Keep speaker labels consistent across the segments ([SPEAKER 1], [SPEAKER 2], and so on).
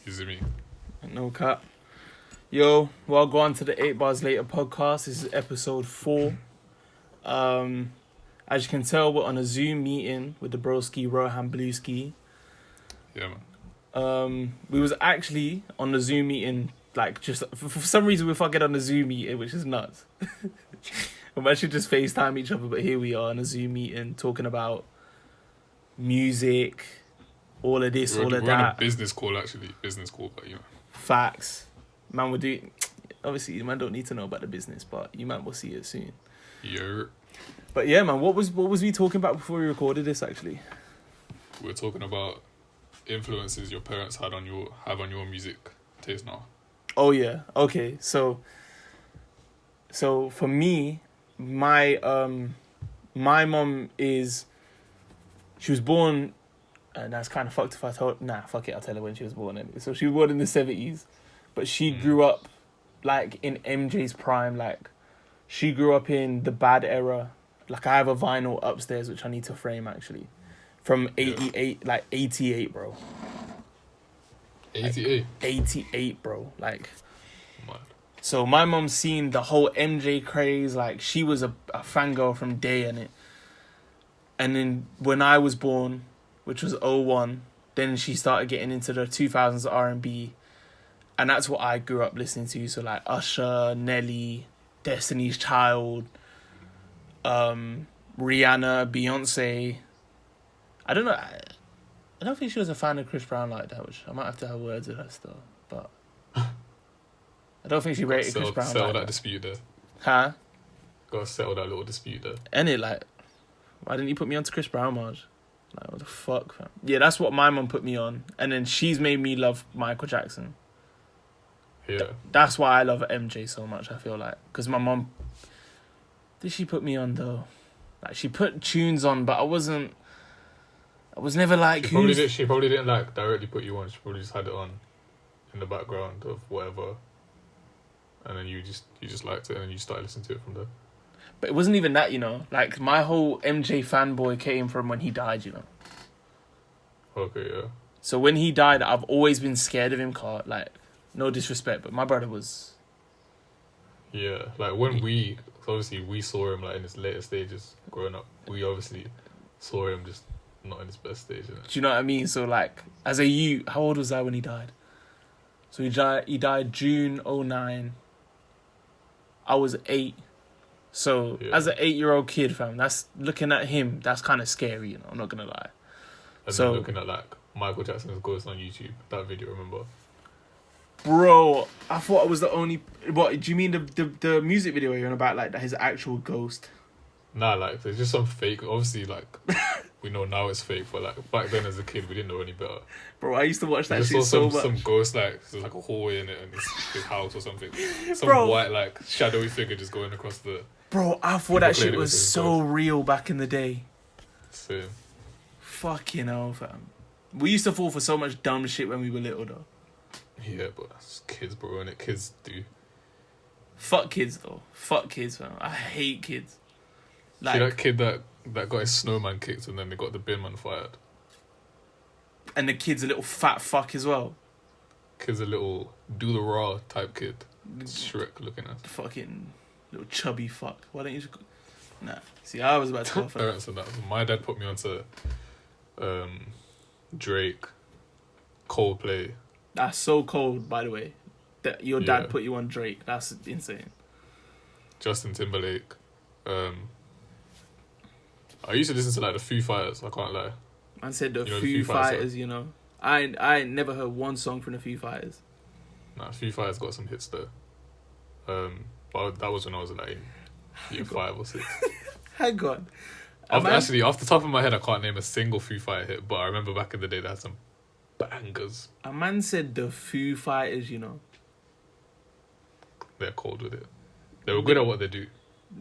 [SPEAKER 1] Is it me?
[SPEAKER 2] No cap. Yo, well, go on to the 8 Bars Later podcast. This is episode 4. As you can tell, we're on a Zoom meeting with the broski Rohan Blueski.
[SPEAKER 1] Yeah, man.
[SPEAKER 2] We was actually on the Zoom meeting, like, just for some reason we're fucking on the Zoom meeting, which is nuts. We actually just FaceTime each other, but here we are on a Zoom meeting talking about music, all of this, all of
[SPEAKER 1] We're
[SPEAKER 2] that.
[SPEAKER 1] on a business call, actually. Business call, but you know.
[SPEAKER 2] Facts. Man, we're doing... Obviously, you man don't need to know about the business, but you man will see it soon.
[SPEAKER 1] Yeah.
[SPEAKER 2] But yeah, man, what was we talking about before we recorded this, actually?
[SPEAKER 1] We're talking about influences your parents have on your music taste now.
[SPEAKER 2] Oh, yeah. Okay, so for me, my mom is... She was born... And that's kind of fucked if I told... Nah, fuck it, I'll tell her when she was born. Anyway. So she was born in the 70s. But she grew up, like, in MJ's prime. Like, she grew up in the bad era. Like, I have a vinyl upstairs, which I need to frame, actually. From 88, like, 88, bro.
[SPEAKER 1] 88?
[SPEAKER 2] Like, 88, bro. Like...
[SPEAKER 1] Mad.
[SPEAKER 2] So my mom seen the whole MJ craze. Like, she was a fangirl from day in it. And then when I was born... which was 01, then she started getting into the 2000s R&B, and that's what I grew up listening to. So like Usher, Nelly, Destiny's Child, Rihanna, Beyonce. I don't know. I don't think she was a fan of Chris Brown like that, which I might have to have words with her still. But I don't think she rated Chris Brown
[SPEAKER 1] settle
[SPEAKER 2] like
[SPEAKER 1] that dispute there.
[SPEAKER 2] Huh?
[SPEAKER 1] Gotta settle that little dispute there.
[SPEAKER 2] And it like, why didn't you put me onto Chris Brown, Marge? Like, what the fuck, fam? Yeah, that's what my mum put me on. And then she's made me love Michael Jackson.
[SPEAKER 1] Yeah.
[SPEAKER 2] That's why I love MJ so much, I feel like. Because my mum... Did she put me on, though? Like, she put tunes on, but I was never like...
[SPEAKER 1] She probably didn't, like, directly put you on. She probably just had it on in the background of whatever. And then you just liked it, and then you started listening to it from there.
[SPEAKER 2] But it wasn't even that, you know. Like, my whole MJ fanboy came from when he died, you know.
[SPEAKER 1] Okay, yeah.
[SPEAKER 2] So when he died, I've always been scared of him, like, no disrespect, but my brother was...
[SPEAKER 1] Yeah, like, when we saw him, like, in his later stages growing up. We obviously saw him just not in his best stage, innit?
[SPEAKER 2] Do you know what I mean? So, like, as a youth, how old was I when he died? So he died June 09. I was 8. So, as an 8-year-old kid, fam, that's looking at him, that's kind of scary, you know, I'm not going to lie.
[SPEAKER 1] And
[SPEAKER 2] so,
[SPEAKER 1] then looking at, like, Michael Jackson's Ghost on YouTube, that video, remember?
[SPEAKER 2] Bro, I thought I was the only... What, do you mean the music video you're on about, like, his actual ghost?
[SPEAKER 1] Nah, like, there's just some fake, obviously, like, we know now it's fake, but, like, back then as a kid, we didn't know any better.
[SPEAKER 2] Bro, I used to watch that shit
[SPEAKER 1] so
[SPEAKER 2] much.
[SPEAKER 1] Some ghost, like, there's like a hallway in it, and it's his house or something. Some white, like, shadowy figure just going across the...
[SPEAKER 2] Bro, I thought that shit was so real back in the day.
[SPEAKER 1] Same.
[SPEAKER 2] Fucking hell, fam. We used to fall for so much dumb shit when we were little, though.
[SPEAKER 1] Yeah, but that's kids, bro, innit? Kids do.
[SPEAKER 2] Fuck kids, though. Fuck kids, fam. I hate kids. Like,
[SPEAKER 1] see that kid that got his snowman kicked and then they got the bin man fired?
[SPEAKER 2] And the kid's a little fat fuck as well.
[SPEAKER 1] Kid's a little do the raw type kid. Shrek looking at.
[SPEAKER 2] Fucking little chubby fuck. Why don't you just... Nah. See, I was about to go for
[SPEAKER 1] parents and that. My dad put me onto Drake, Coldplay.
[SPEAKER 2] That's so cold, by the way. That your dad
[SPEAKER 1] Yeah.
[SPEAKER 2] put you on Drake. That's insane.
[SPEAKER 1] Justin Timberlake. I used to listen to, like, the Foo Fighters, I can't lie.
[SPEAKER 2] Man said the
[SPEAKER 1] the
[SPEAKER 2] Foo Fighters, you know. I ain't never heard one song from the Foo Fighters.
[SPEAKER 1] Nah, Foo Fighters got some hits though. But that was when I was, like, in year 5 or 6.
[SPEAKER 2] Hang on.
[SPEAKER 1] Actually, off the top of my head, I can't name a single Foo Fighter hit, but I remember back in the day they had some bangers.
[SPEAKER 2] A man said the Foo Fighters, you know.
[SPEAKER 1] They're cold with it. They were good at what they do.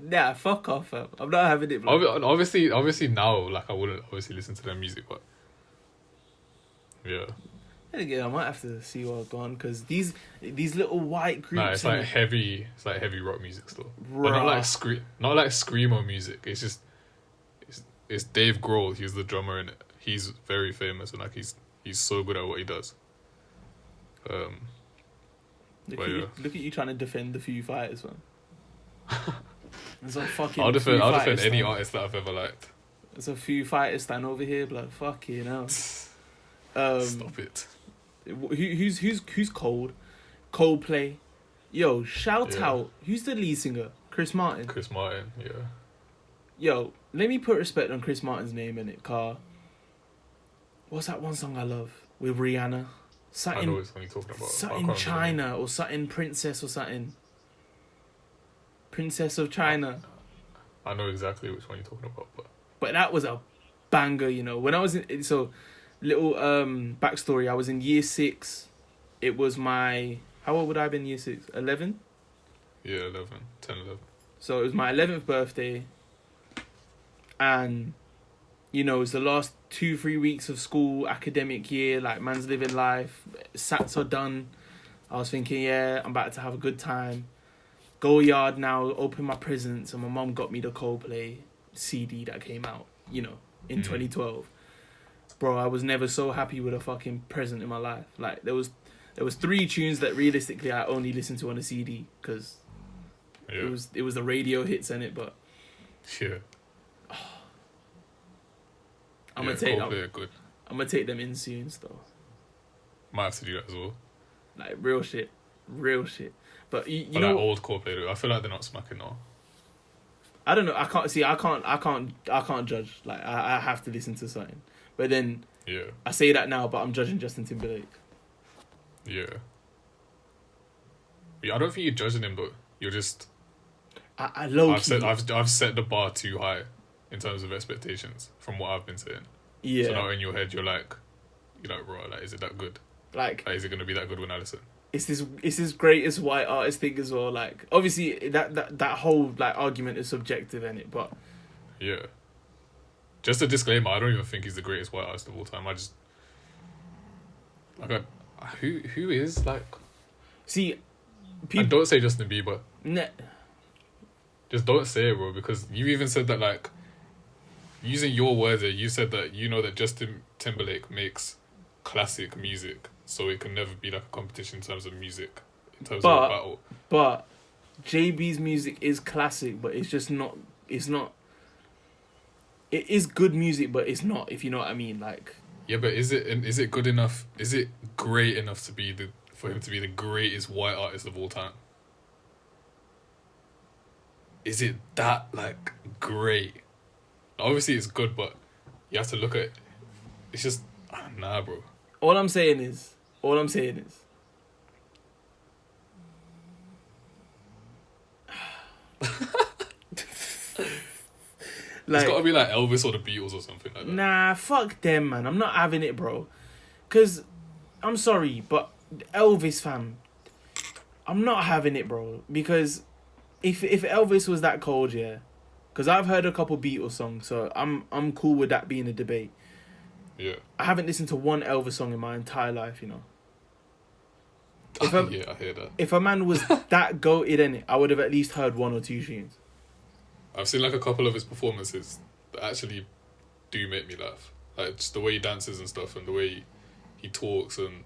[SPEAKER 2] Nah, fuck off, fam. I'm not having it, bro.
[SPEAKER 1] Obviously now, like, I wouldn't obviously listen to their music, but yeah.
[SPEAKER 2] And again, I might have to see what's going, because these little white groups...
[SPEAKER 1] Nah, it's like heavy rock music still. But not like screamo music. It's just... It's Dave Grohl. He's the drummer in it. He's very famous and, like, he's so good at what he does.
[SPEAKER 2] Look at you trying to defend the Foo Fighters, man. There's a fucking
[SPEAKER 1] I'll defend any
[SPEAKER 2] stand.
[SPEAKER 1] artist that I've ever liked.
[SPEAKER 2] There's a Foo Fighters stand over here, blood. Fucking hell.
[SPEAKER 1] Stop it.
[SPEAKER 2] Who's cold? Coldplay. Yo, shout out. Who's the lead singer? Chris Martin.
[SPEAKER 1] Chris Martin, yeah.
[SPEAKER 2] Yo, let me put respect on Chris Martin's name in it, car. What's that one song I love with Rihanna?
[SPEAKER 1] I know which one you're talking about.
[SPEAKER 2] Something China or something Princess or something. Princess of China.
[SPEAKER 1] I know exactly which one you're talking about,
[SPEAKER 2] but that was a banger, you know. When I was in, so little backstory. I was in year 6. It was my, how old would I have been in year 6? 11.
[SPEAKER 1] Yeah, 10, 11.
[SPEAKER 2] So it was my 11th birthday, and you know, it's the last 2-3 weeks of school, academic year. Like, man's living life. Sats are done. I was thinking, yeah, I'm about to have a good time. Go yard now, open my presents, and my mum got me the Coldplay CD that came out, you know, in 2012. Bro, I was never so happy with a fucking present in my life. Like, there was 3 tunes that realistically I only listened to on a CD because it was the radio hits in it, but
[SPEAKER 1] yeah.
[SPEAKER 2] I'm gonna take them in soon, though.
[SPEAKER 1] Might have to do that as well.
[SPEAKER 2] Like real shit. But you
[SPEAKER 1] but
[SPEAKER 2] know,
[SPEAKER 1] like old Coldplay though, I feel like they're not smacking now.
[SPEAKER 2] I don't know. I can't judge. Like I have to listen to something. But then I say that now, but I'm judging Justin Timberlake.
[SPEAKER 1] Yeah. I don't think you're judging him, but you're just. I've set the bar too high in terms of expectations from what I've been saying. Yeah. So now in your head you're like, bro, like, is it that good? Like is it gonna be that good when I listen?
[SPEAKER 2] It's this greatest white artist thing as well. Like, obviously that whole like argument is subjective, innit? But
[SPEAKER 1] yeah. Just a disclaimer, I don't even think he's the greatest white artist of all time. I just who is like.
[SPEAKER 2] See,
[SPEAKER 1] and don't say Justin Bieber.
[SPEAKER 2] Nah.
[SPEAKER 1] Just don't say it, bro, because you even said that, like, using your words there, you said that you know that Justin Timberlake makes classic music, so it can never be like a competition in terms of music, in terms of a battle.
[SPEAKER 2] But JB's music is classic, but it's just not. It's not. It is good music, but it's not. If you know what I mean, like.
[SPEAKER 1] Yeah, but is it good enough? Is it great enough to be for him to be the greatest white artist of all time? Is it that, like, great? Obviously, it's good, but you have to look at it. It's just, nah, bro.
[SPEAKER 2] All I'm saying is...
[SPEAKER 1] Like, it's got to be like Elvis or the Beatles or something like that.
[SPEAKER 2] Nah, fuck them, man. I'm not having it, bro. Because, I'm sorry, but Elvis, fam, I'm not having it, bro. Because... If Elvis was that cold, yeah, because I've heard a couple Beatles songs, so I'm cool with that being a debate.
[SPEAKER 1] Yeah.
[SPEAKER 2] I haven't listened to one Elvis song in my entire life, you know.
[SPEAKER 1] I hear that.
[SPEAKER 2] If a man was that goated in it, I would have at least heard 1 or 2 tunes.
[SPEAKER 1] I've seen like a couple of his performances that actually do make me laugh, like just the way he dances and stuff, and the way he talks, and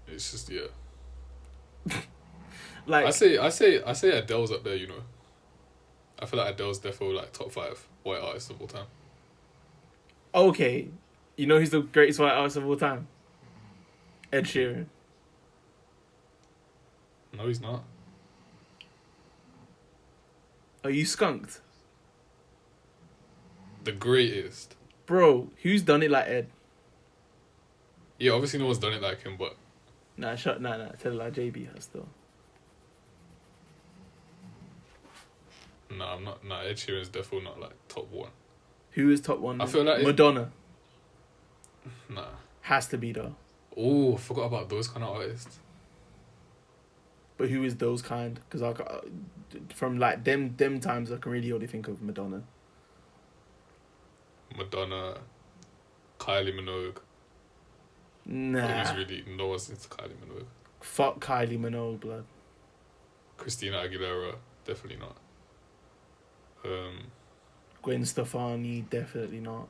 [SPEAKER 1] it's just Like, I say Adele's up there, you know. I feel like Adele's definitely like top 5 white artists of all time.
[SPEAKER 2] Okay, you know who's the greatest white artist of all time? Ed Sheeran.
[SPEAKER 1] No, he's not.
[SPEAKER 2] Are you skunked?
[SPEAKER 1] The greatest.
[SPEAKER 2] Bro, who's done it like Ed?
[SPEAKER 1] Yeah, obviously no one's done it like him, but...
[SPEAKER 2] Nah, tell it like JB has though.
[SPEAKER 1] No, I'm not. Nah, Ed Sheeran's definitely not like top 1.
[SPEAKER 2] Who is top 1? Then?
[SPEAKER 1] I feel like
[SPEAKER 2] Madonna.
[SPEAKER 1] Nah.
[SPEAKER 2] Has to be though.
[SPEAKER 1] Oh, I forgot about those kind of artists.
[SPEAKER 2] But who is those kind? Because from like them times, I can really only think of Madonna.
[SPEAKER 1] Madonna, Kylie Minogue.
[SPEAKER 2] Nah.
[SPEAKER 1] No one's into Kylie Minogue.
[SPEAKER 2] Fuck Kylie Minogue, blood.
[SPEAKER 1] Christina Aguilera, definitely not.
[SPEAKER 2] Gwen Stefani, definitely not.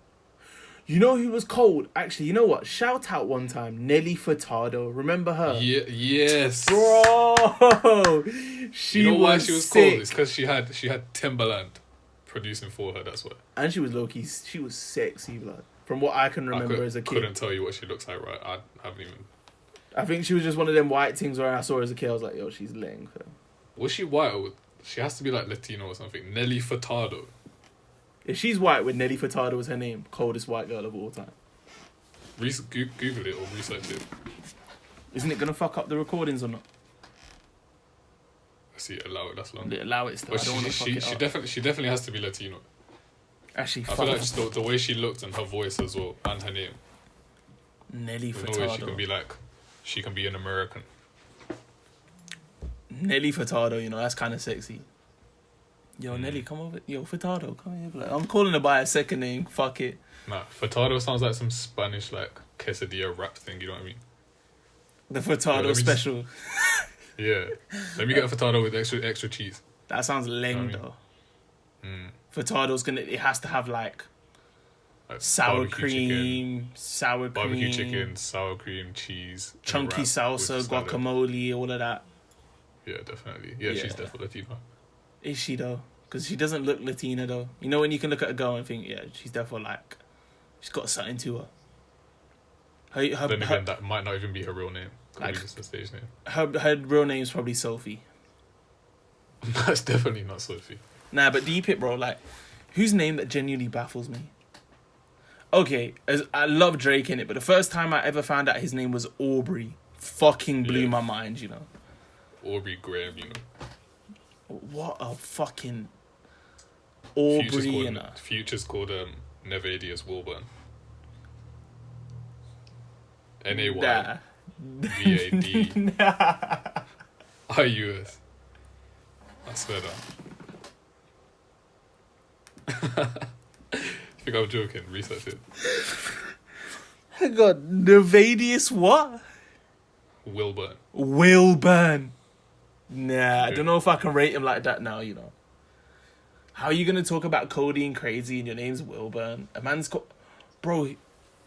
[SPEAKER 2] You know who was cold? Actually, you know what? Shout out one time, Nelly Furtado. Remember her?
[SPEAKER 1] Yeah, yes.
[SPEAKER 2] Bro, she
[SPEAKER 1] You know why
[SPEAKER 2] was
[SPEAKER 1] she was
[SPEAKER 2] sick.
[SPEAKER 1] cold? It's because she had Timberland producing for her. That's why.
[SPEAKER 2] And she was low key. She was sexy, blood. From what I can remember as a kid.
[SPEAKER 1] Couldn't tell you what she looks like. Right, I haven't even.
[SPEAKER 2] I think she was just one of them white things where I saw her as a kid. I was like, yo, she's laying.
[SPEAKER 1] Was she white? Or she has to be like Latino or something. Nelly Furtado.
[SPEAKER 2] If she's white with Nelly Furtado as her name, coldest white girl of all time.
[SPEAKER 1] Google it or research it.
[SPEAKER 2] Isn't it gonna fuck up the recordings or not?
[SPEAKER 1] I see. Allow it. That's long.
[SPEAKER 2] Allow it still.
[SPEAKER 1] But
[SPEAKER 2] I don't want to fuck it up.
[SPEAKER 1] she definitely has to be Latino.
[SPEAKER 2] Actually,
[SPEAKER 1] I
[SPEAKER 2] fuck
[SPEAKER 1] feel like
[SPEAKER 2] it.
[SPEAKER 1] just the way she looked and her voice as well and her name.
[SPEAKER 2] Nelly
[SPEAKER 1] There's no way she
[SPEAKER 2] Furtado.
[SPEAKER 1] can be like, she can be an American.
[SPEAKER 2] Nelly Furtado, you know, that's kind of sexy. Yo, Nelly, come over. Yo, Furtado, come here. Like, I'm calling her by her second name. Fuck it.
[SPEAKER 1] Nah, Furtado sounds like some Spanish like quesadilla rap thing. You know what I mean?
[SPEAKER 2] The Furtado
[SPEAKER 1] Yo,
[SPEAKER 2] special.
[SPEAKER 1] Yeah. Let me get a Furtado with extra cheese.
[SPEAKER 2] That sounds lame,
[SPEAKER 1] You know
[SPEAKER 2] though.
[SPEAKER 1] what I mean?
[SPEAKER 2] Furtado's it has to have like sour cream,
[SPEAKER 1] barbecue chicken, sour cream, cheese,
[SPEAKER 2] chunky salsa, guacamole, all of that.
[SPEAKER 1] Yeah, definitely. Yeah,
[SPEAKER 2] Yeah.
[SPEAKER 1] she's definitely Latino.
[SPEAKER 2] Is she though? Because she doesn't look Latina though. You know when you can look at a girl and think, yeah, she's definitely like, she's got something to her.
[SPEAKER 1] Then again, that might not even be her real name. Could
[SPEAKER 2] Like-
[SPEAKER 1] be just a stage name.
[SPEAKER 2] Her real name's probably Sophie.
[SPEAKER 1] That's definitely not Sophie.
[SPEAKER 2] Nah, but deep it, bro. Like, whose name that genuinely baffles me? Okay, I love Drake in it, but the first time I ever found out his name was Aubrey, fucking blew my mind, you know.
[SPEAKER 1] Aubrey Graham, you know.
[SPEAKER 2] What a fucking Aubrey, you know.
[SPEAKER 1] Future's called Nevadius Wilburn. NAYVAD IUS. I swear that. Think I'm joking. Research it.
[SPEAKER 2] Hang on, Nevadius what?
[SPEAKER 1] Wilburn.
[SPEAKER 2] Wilburn. Nah, I don't know if I can rate him like that now, you know. How are you going to talk about Cody and Crazy and your name's Wilburn? A man's Bro,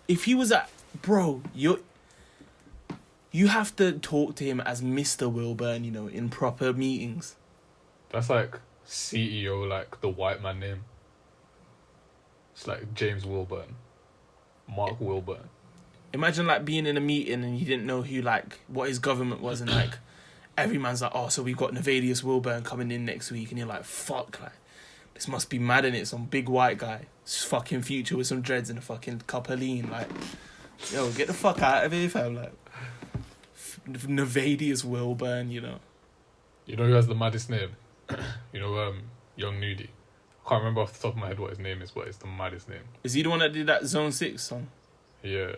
[SPEAKER 2] if he was at... Bro, you have to talk to him as Mr. Wilburn, you know, in proper meetings.
[SPEAKER 1] That's like CEO, like the white man name. It's like James Wilburn. Mark Wilburn.
[SPEAKER 2] Imagine, like, being in a meeting and you didn't know who, like, what his government was, and, like, every man's like, oh, so we've got Nevadius Wilburn coming in next week, and you're like, fuck, like, this must be mad, innit? Some big white guy. It's fucking Future with some dreads and a fucking cup of lean, like, yo, get the fuck out of here, fam, like, Nevadius Wilburn, you know.
[SPEAKER 1] You know who has the maddest name? You know, Young Nudie. I can't remember off the top of my head what his name is, but it's the maddest name.
[SPEAKER 2] Is he the one that did that Zone 6 song?
[SPEAKER 1] Yeah.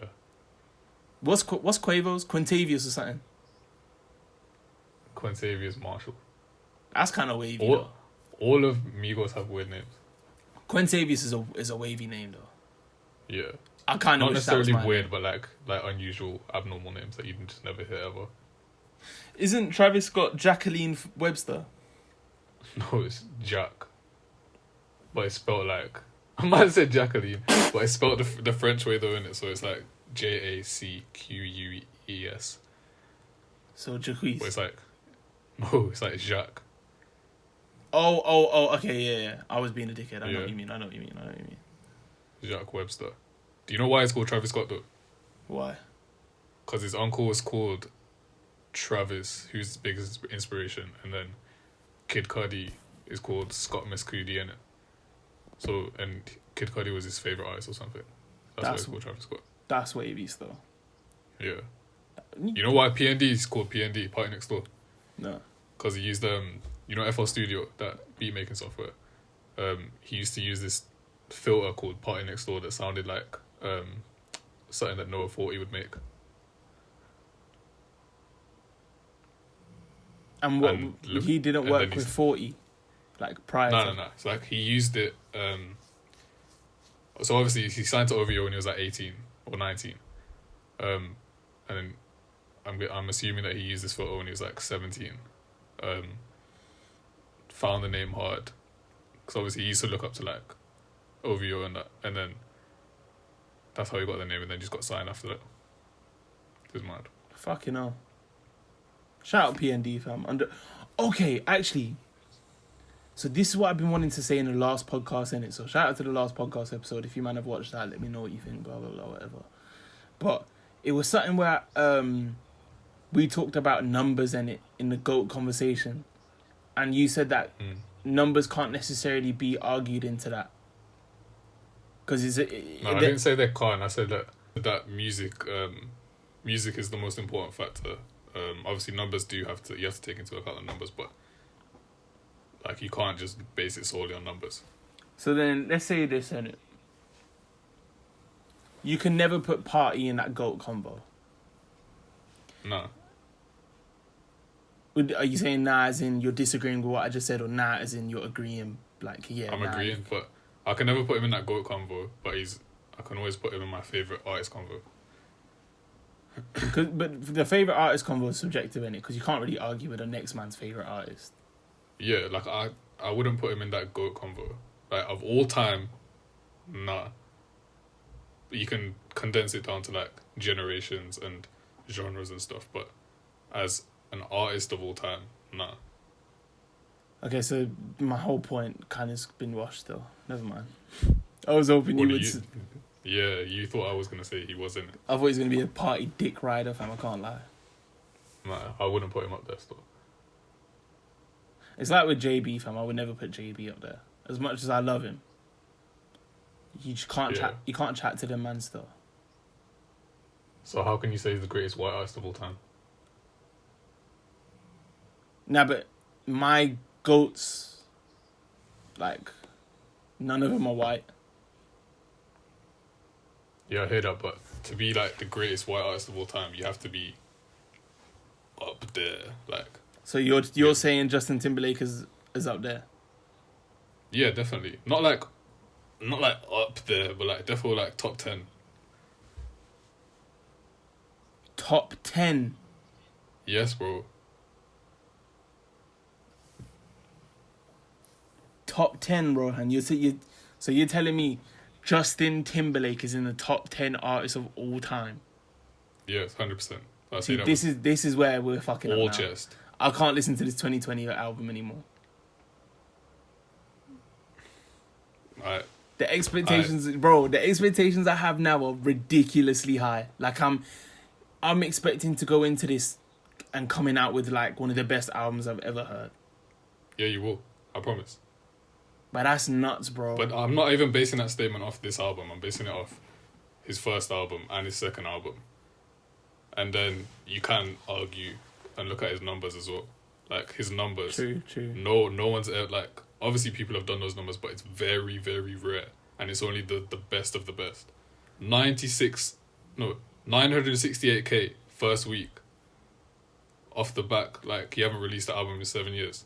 [SPEAKER 2] What's Quavo's? Quintavious or something?
[SPEAKER 1] Quintavious Marshall.
[SPEAKER 2] That's kind of wavy, though.
[SPEAKER 1] All of Migos have weird names.
[SPEAKER 2] Quintavious is a wavy name, though.
[SPEAKER 1] Yeah.
[SPEAKER 2] I kind of
[SPEAKER 1] Not
[SPEAKER 2] wish that was
[SPEAKER 1] necessarily
[SPEAKER 2] mine.
[SPEAKER 1] weird, but like unusual, abnormal names that you just never hear ever.
[SPEAKER 2] Isn't Travis Scott Jacqueline Webster?
[SPEAKER 1] No, it's Jack. But it's spelled like... I might have said Jacqueline, but it's spelled the French way though, innit? So it's like Jacquees.
[SPEAKER 2] So Jacquees.
[SPEAKER 1] But it's like... No, it's like Jacques.
[SPEAKER 2] Oh, okay, yeah. I was being a dickhead. I know
[SPEAKER 1] Yeah.
[SPEAKER 2] what you mean.
[SPEAKER 1] Jacques Webster. Do you know why it's called Travis Scott though?
[SPEAKER 2] Why?
[SPEAKER 1] Because his uncle was called Travis, who's his biggest inspiration, and then Kid Cudi is called Scott Mescudi, innit? So, and Kid Cudi was his favourite artist or something. That's why it's called Travis Scott.
[SPEAKER 2] That's wavy still.
[SPEAKER 1] Yeah. You know why PND is called PND, Party Next Door?
[SPEAKER 2] No.
[SPEAKER 1] Because he used, you know FL Studio, that beat making software. He used to use this filter called Party Next Door that sounded like something that Noah thought he would make.
[SPEAKER 2] And what, he didn't
[SPEAKER 1] and
[SPEAKER 2] work
[SPEAKER 1] then
[SPEAKER 2] with
[SPEAKER 1] he's-
[SPEAKER 2] 40? Like, prior to...
[SPEAKER 1] No. It's like he used it. So obviously he signed to OVO when he was like 18 or 19. And then I'm assuming that he used this photo when he was like 17. Found the name hard. Because obviously he used to look up to like OVO and that. And then That's how he got the name, and then just got signed after that. It's mad.
[SPEAKER 2] Fucking hell. Shout out PND, fam. Okay, actually. So this is what I've been wanting to say in the last podcast, innit? So shout out to the last podcast episode. If you man have watched that, let me know what you think, blah, blah, blah, whatever. But it was something where we talked about numbers in the GOAT conversation. And you said that numbers can't necessarily be argued into that. Because
[SPEAKER 1] I didn't say they can't. I said that music is the most important factor. Obviously, numbers you have to take into account the numbers, but like you can't just base it solely on numbers.
[SPEAKER 2] So then, let's say this, innit? You can never put Party in that GOAT combo.
[SPEAKER 1] No.
[SPEAKER 2] Are you saying nah as in you're disagreeing with what I just said, or nah as in you're agreeing? Like, yeah,
[SPEAKER 1] I'm agreeing, but I can never put him in that GOAT combo, but I can always put him in my favourite artist combo.
[SPEAKER 2] But the favourite artist combo is subjective, innit? Because you can't really argue with the next man's favourite artist.
[SPEAKER 1] Yeah, like I wouldn't put him in that GOAT combo. Like, of all time, nah. But you can condense it down to, like, generations and genres and stuff, but as an artist of all time, nah.
[SPEAKER 2] Okay, so my whole point kind of been washed, though. Never mind. I was hoping you would...
[SPEAKER 1] Yeah, you thought I was going to say he wasn't.
[SPEAKER 2] I thought he was going to be a party dick rider, fam. I can't lie.
[SPEAKER 1] Nah, I wouldn't put him up there still.
[SPEAKER 2] It's like with JB, fam. I would never put JB up there. As much as I love him. You just can't chat. You can't chat to them man still.
[SPEAKER 1] So how can you say he's the greatest white artist of all time?
[SPEAKER 2] Nah, but my GOATs, like, none of them are white.
[SPEAKER 1] Yeah, I hear that, but to be, like, the greatest white artist of all time, you have to be up there, like...
[SPEAKER 2] So you're saying Justin Timberlake is up there?
[SPEAKER 1] Yeah, definitely. Not like up there, but, like, definitely, like, top 10.
[SPEAKER 2] Top 10?
[SPEAKER 1] Yes, bro.
[SPEAKER 2] Top 10, Rohan. So you're telling me Justin Timberlake is in the top 10 artists of all time?
[SPEAKER 1] Yes, 100%.
[SPEAKER 2] See, this is where we're fucking
[SPEAKER 1] all
[SPEAKER 2] up now.
[SPEAKER 1] chest.
[SPEAKER 2] I can't listen to this 2020 album anymore. The expectations, bro. The expectations I have now are ridiculously high. Like I'm expecting to go into this and coming out with like one of the best albums I've ever heard.
[SPEAKER 1] Yeah, you will. I promise.
[SPEAKER 2] But that's nuts, bro.
[SPEAKER 1] But I'm not even basing that statement off this album. I'm basing it off his first album and his second album. And then you can argue and look at his numbers as well. Like, his numbers.
[SPEAKER 2] True.
[SPEAKER 1] No one's ever, like, obviously people have done those numbers, but it's very, very rare. And it's only the best of the best. 968K first week. Off the back. Like, you haven't released the album in 7 years.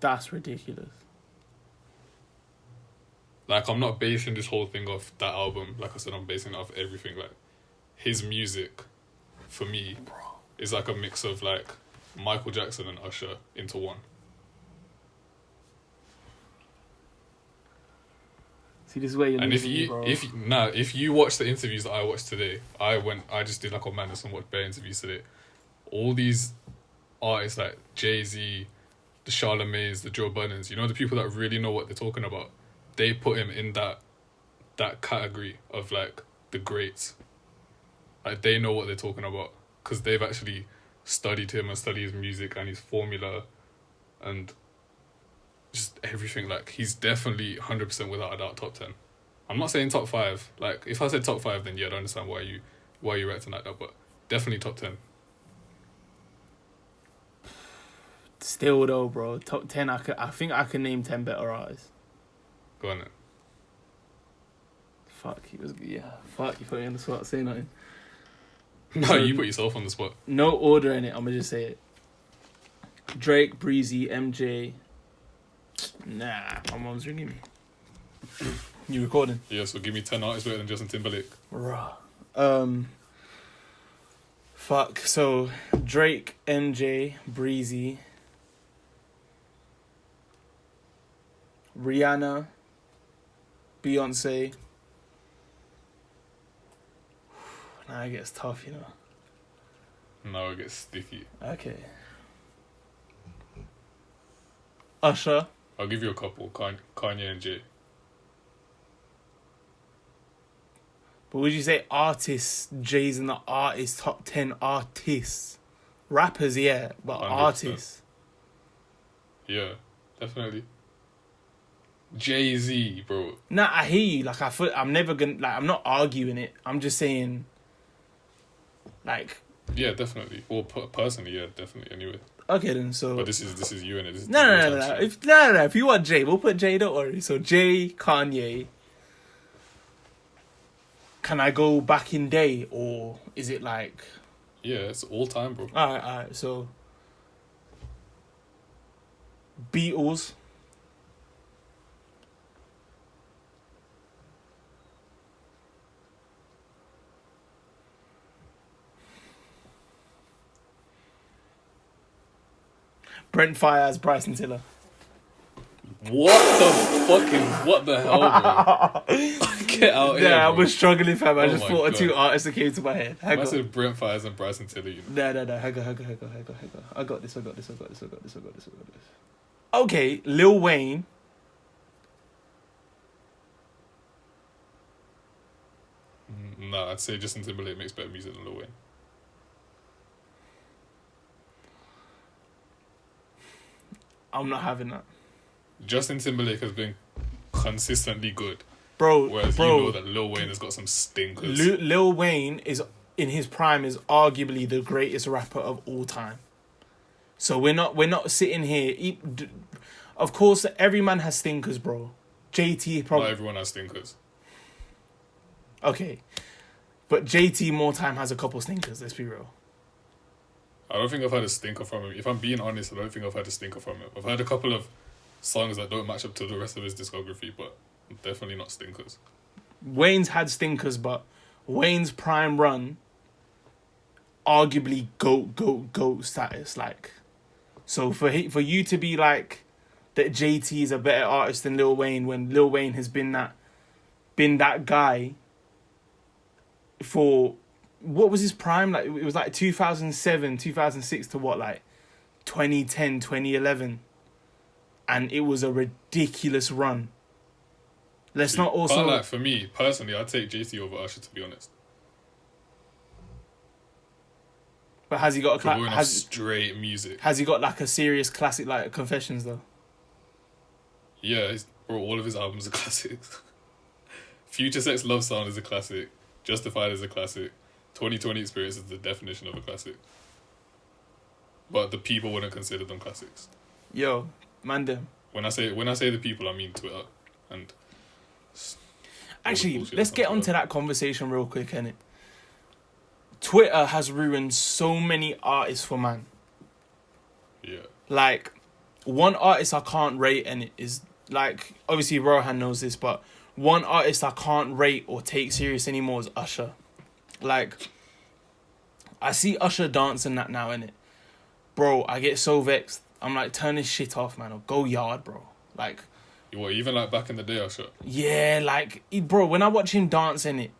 [SPEAKER 2] That's ridiculous.
[SPEAKER 1] Like, I'm not basing this whole thing off that album. Like I said, I'm basing it off everything. Like, his music, for me, is like a mix of, like, Michael Jackson and Usher into one.
[SPEAKER 2] See, this is where you're
[SPEAKER 1] and
[SPEAKER 2] losing me, bro.
[SPEAKER 1] If you watch the interviews that I watched today, I just did like on Madness and watched bare interviews today. All these artists like Jay-Z, the Charlemagne's, the Joe Buddens, you know, the people that really know what they're talking about, they put him in that category of like the greats. Like, they know what they're talking about because they've actually studied him and studied his music and his formula and just everything. Like, he's definitely 100% without a doubt top 10. I'm not saying top 5. Like, if I said top 5, then yeah, I don't understand why you're acting like that, but definitely top 10.
[SPEAKER 2] Still though, bro, top 10. I think I can name 10 better artists.
[SPEAKER 1] Go on then.
[SPEAKER 2] Fuck, you put me on the spot. Say nothing.
[SPEAKER 1] No,
[SPEAKER 2] So,
[SPEAKER 1] you put yourself on the spot.
[SPEAKER 2] No order in it. I'm gonna just say it. Drake, Breezy, MJ. Nah, my mom's ringing me. You recording?
[SPEAKER 1] Yeah, so give me 10 artists better than Justin Timberlake.
[SPEAKER 2] Fuck. So Drake, MJ, Breezy, Rihanna, Beyonce, It gets tough, you know.
[SPEAKER 1] Now it gets sticky.
[SPEAKER 2] Okay. Usher.
[SPEAKER 1] I'll give you a couple. Kanye and Jay.
[SPEAKER 2] But would you say artists? Jay's in the artist top 10 artists. Rappers, yeah, but
[SPEAKER 1] 100%.
[SPEAKER 2] artists.
[SPEAKER 1] Yeah, definitely. Jay-Z, bro.
[SPEAKER 2] Nah, I hear you. Like, I'm never gonna, like, I'm not arguing it. I'm just saying, like.
[SPEAKER 1] Yeah, definitely. Well, personally, yeah, definitely. Anyway.
[SPEAKER 2] Okay then, so.
[SPEAKER 1] But this is you and it.
[SPEAKER 2] No. If you want Jay, we'll put Jay. Don't worry. So Jay, Kanye. Can I go back in day, or is it like?
[SPEAKER 1] Yeah, it's all time, bro.
[SPEAKER 2] All right. So Beatles. Brent Fires, Bryson Tiller.
[SPEAKER 1] What the hell, bro? Get out here,
[SPEAKER 2] Yeah, I
[SPEAKER 1] bro.
[SPEAKER 2] was struggling, fam. I
[SPEAKER 1] Oh
[SPEAKER 2] just
[SPEAKER 1] my
[SPEAKER 2] thought of two
[SPEAKER 1] God.
[SPEAKER 2] artists that came to my head. Hang
[SPEAKER 1] I
[SPEAKER 2] on.
[SPEAKER 1] said Brent Fires and Bryson Tiller, you know.
[SPEAKER 2] No. Hang on. I got this. Okay, Lil Wayne.
[SPEAKER 1] Nah, I'd say Justin Timberlake makes better music than Lil Wayne.
[SPEAKER 2] I'm not having that.
[SPEAKER 1] Justin Timberlake has been consistently good.
[SPEAKER 2] Bro,
[SPEAKER 1] Whereas you know that Lil Wayne has got some stinkers.
[SPEAKER 2] Lil Wayne is in his prime is arguably the greatest rapper of all time. So we're not sitting here. Of course, every man has stinkers, bro. JT probably.
[SPEAKER 1] Not everyone has stinkers.
[SPEAKER 2] Okay, but JT more time has a couple stinkers. Let's be real.
[SPEAKER 1] I don't think I've had a stinker from him. If I'm being honest, I don't think I've had a stinker from him. I've had a couple of songs that don't match up to the rest of his discography, but definitely not stinkers.
[SPEAKER 2] Wayne's had stinkers, but Wayne's prime run, arguably GOAT status. Like, so for you to be like that, JT is a better artist than Lil Wayne when Lil Wayne has been that guy for what was his prime? Like, it was like 2007, 2006 to what, like 2010, 2011, and it was a ridiculous run. Let's not also.
[SPEAKER 1] But like, for me personally, I'd take JT over Usher, to be honest.
[SPEAKER 2] But has he got a
[SPEAKER 1] straight music?
[SPEAKER 2] Has he got like a serious classic like Confessions though?
[SPEAKER 1] Yeah, bro, all of his albums are classics. Future Sex Love Sound is a classic. Justified is a classic. 2020 Experience is the definition of a classic. But the people wouldn't consider them classics.
[SPEAKER 2] Yo, man, them.
[SPEAKER 1] When I say the people, I mean Twitter and.
[SPEAKER 2] Actually, let's get onto that conversation real quick, innit? Twitter has ruined so many artists for man.
[SPEAKER 1] Yeah.
[SPEAKER 2] Like, one artist I can't rate, and it is like, obviously Rohan knows this, but one artist I can't rate or take serious anymore is Usher. Like, I see Usher dancing that now, innit? Bro, I get so vexed. I'm like, turn this shit off, man, or go yard, bro. Like,
[SPEAKER 1] What, even like back in the day, Usher?
[SPEAKER 2] yeah, like, bro, when I watch him dance, innit,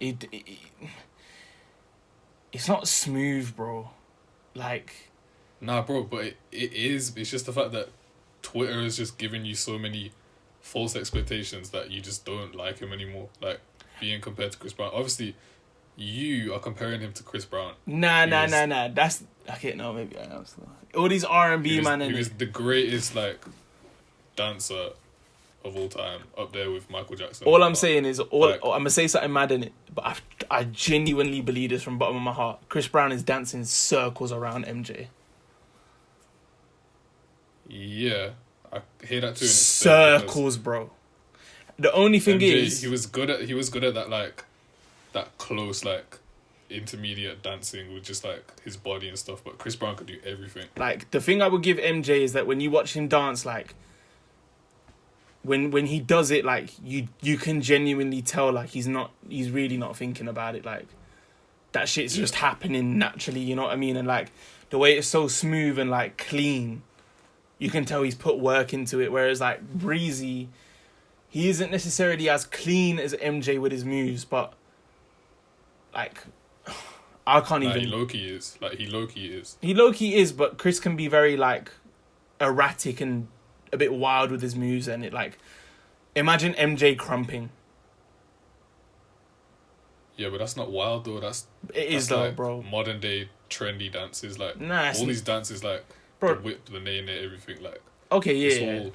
[SPEAKER 2] it's not smooth, bro. Like,
[SPEAKER 1] Nah, bro, but it is. It's just the fact that Twitter is just giving you so many false expectations that you just don't like him anymore. Like, being compared to Chris Brown. Obviously, you are comparing him to Chris Brown.
[SPEAKER 2] Nah. That's okay. No, maybe I am. Still. All these R&B man.
[SPEAKER 1] He was the greatest like dancer of all time, up there with Michael Jackson.
[SPEAKER 2] All I'm saying is, I'm gonna say something mad in it, but I genuinely believe this from the bottom of my heart. Chris Brown is dancing circles around MJ.
[SPEAKER 1] Yeah, I hear that too.
[SPEAKER 2] Circles, bro. The only thing
[SPEAKER 1] MJ,
[SPEAKER 2] is,
[SPEAKER 1] he was good at that, like that close, like intermediate dancing with just like his body and stuff. But Chris Brown could do everything.
[SPEAKER 2] like, the thing I would give MJ is that when you watch him dance, like, when he does it, like, you can genuinely tell, like, he's really not thinking about it. Like, that shit's just happening naturally, you know what I mean? And like, the way it's so smooth and like clean, you can tell he's put work into it. Whereas like Breezy, he isn't necessarily as clean as MJ with his moves, but like, I can't
[SPEAKER 1] Nah,
[SPEAKER 2] even.
[SPEAKER 1] he low-key is. Like, he low-key is.
[SPEAKER 2] He low-key is, but Chris can be very, like, erratic and a bit wild with his moves, and it, like, imagine MJ crumping.
[SPEAKER 1] Yeah, but that's not wild, though. That's
[SPEAKER 2] Though,
[SPEAKER 1] like
[SPEAKER 2] bro.
[SPEAKER 1] modern-day trendy dances. Like,
[SPEAKER 2] Nah,
[SPEAKER 1] all these dances, like,
[SPEAKER 2] bro.
[SPEAKER 1] the whip, the nay, everything, like...
[SPEAKER 2] Okay,
[SPEAKER 1] it's
[SPEAKER 2] yeah.
[SPEAKER 1] all...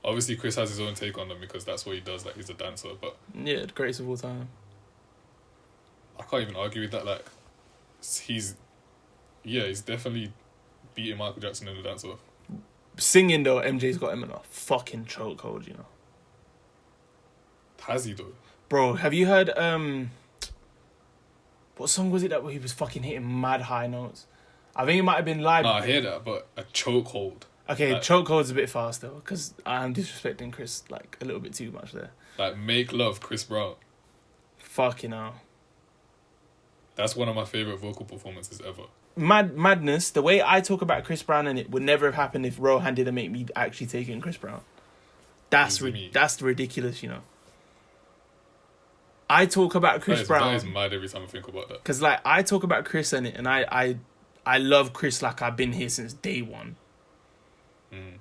[SPEAKER 1] Obviously, Chris has his own take on them because that's what he does. Like, he's a dancer, but...
[SPEAKER 2] Yeah, the greatest of all time.
[SPEAKER 1] I can't even argue with that. Like, he's definitely beating Michael Jackson in the dance off.
[SPEAKER 2] Singing, though, MJ's got him in a fucking chokehold, you know.
[SPEAKER 1] Has he, though?
[SPEAKER 2] Bro, have you heard, what song was it that he was fucking hitting mad high notes? I think it might have been Live.
[SPEAKER 1] Nah, I hear that, but a chokehold.
[SPEAKER 2] Okay,
[SPEAKER 1] like,
[SPEAKER 2] chokehold's a bit fast, though, because I'm disrespecting Chris, like, a little bit too much there.
[SPEAKER 1] Like, Make Love, Chris Brown.
[SPEAKER 2] Fucking hell.
[SPEAKER 1] That's one of my favourite vocal performances ever.
[SPEAKER 2] Madness, the way I talk about Chris Brown, and it would never have happened if Rohan didn't make me actually take in Chris Brown. That's ridiculous, you know. I talk about Chris Brown.
[SPEAKER 1] That is mad every time I think about that.
[SPEAKER 2] Because, like, I talk about Chris in it, and I love Chris like I've been here since day one.
[SPEAKER 1] Mm.